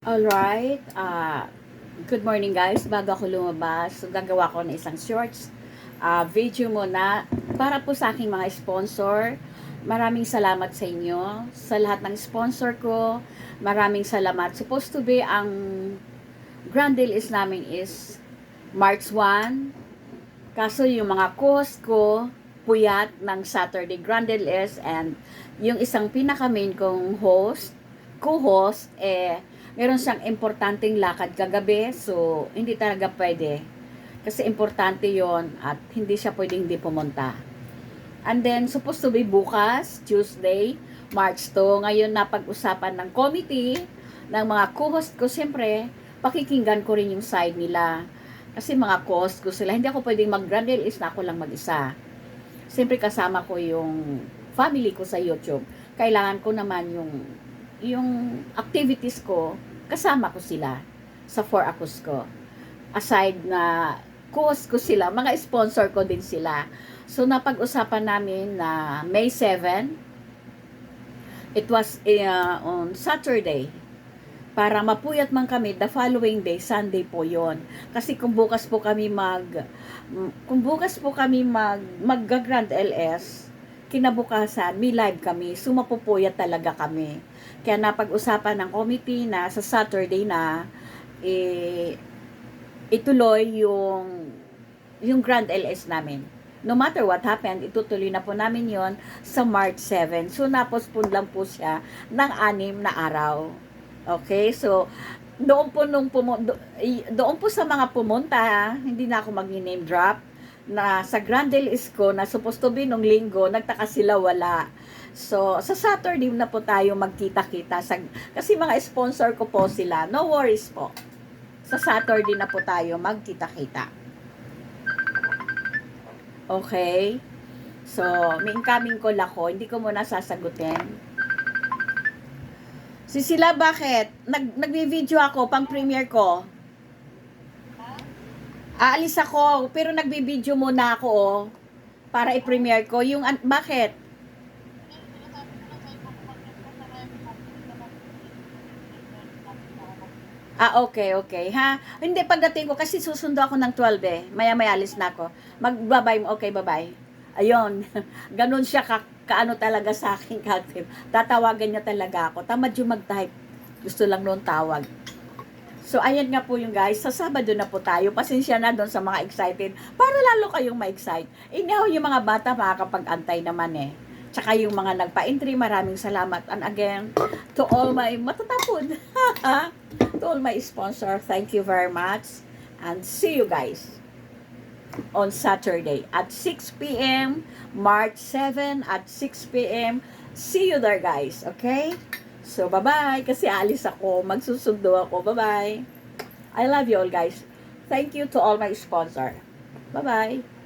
Alright, good morning guys. Bago ako lumabas, gagawa ko ng isang shorts video muna para po sa aking mga sponsor. Maraming salamat sa inyo, sa lahat ng sponsor ko. Maraming salamat. Supposed to be ang grand deal is namin is March 1. Kaso yung mga cost ko, puyat ng Saturday grand deal is, and yung isang pinaka main kong co-host, meron siyang importanteng lakad kagabi, so hindi talaga pwede. Kasi importante yon at hindi siya pwedeng hindi pumunta. And then, supposed to be bukas, Tuesday, March 2. Ngayon, napag-usapan ng committee, ng mga co-host ko, siyempre, pakikinggan ko rin yung side nila. Kasi mga co-host ko sila, hindi ako pwedeng mag-grand release na ako lang mag-isa. Siyempre, kasama ko yung family ko sa YouTube. Kailangan ko naman yung activities ko, kasama ko sila sa 4 Akos ko. Aside na co-host ko sila, mga sponsor ko din sila. So, napag-usapan namin na May 7, it was on Saturday, para mapuyat man kami, the following day, Sunday po yon. Kasi kung bukas po kami mag-Grand LS, kinabukasan, may live kami, sumapupuyat talaga kami. Kaya napag-usapan ng committee na sa Saturday na, ituloy yung Grand LS namin. No matter what happened, itutuloy na po namin yon sa March 7. So, napospon lang po siya ng 6 na araw. Okay? So, doon po sa mga pumunta, hindi na ako mag-name drop, na sa Grand LS ko, na supposed to be nung linggo, nagtaka sila wala. So, sa Saturday na po tayo magkita-kita. Kasi mga sponsor ko po sila. No worries po. Sa Saturday na po tayo magkita-kita. Okay? So, may incoming call ako. Hindi ko muna sasagutin. Sila, bakit? Nagbi-video ako, pang premiere ko. Aalis ako, pero nagbi-video muna ako, oh, para i-premiere ko. Bakit? Okay, ha? Hindi, pagdating ko, kasi susundo ako ng 12 eh. Maya-maya alis na ako. Mag-bye-bye, okay, bye-bye. Ayun, ganun siya kaano talaga sa akin, Calvin. Tatawagan niya talaga ako. Tamad yung mag-type. Gusto lang noon tawag. So, ayan nga po yung guys. Sa Sabado na po tayo. Pasensya na doon sa mga excited. Para lalo kayong ma-excite. Inyaw yung mga bata makakapag-antay naman eh. Tsaka yung mga nagpa-entry, maraming salamat. And again, to all my matatapon. To all my sponsor, thank you very much. And see you guys on Saturday at 6 p.m. March 7 at 6 p.m. See you there guys, okay? So, bye-bye. Kasi alis ako. Magsusundo ako. Bye-bye. I love you all guys. Thank you to all my sponsor. Bye-bye.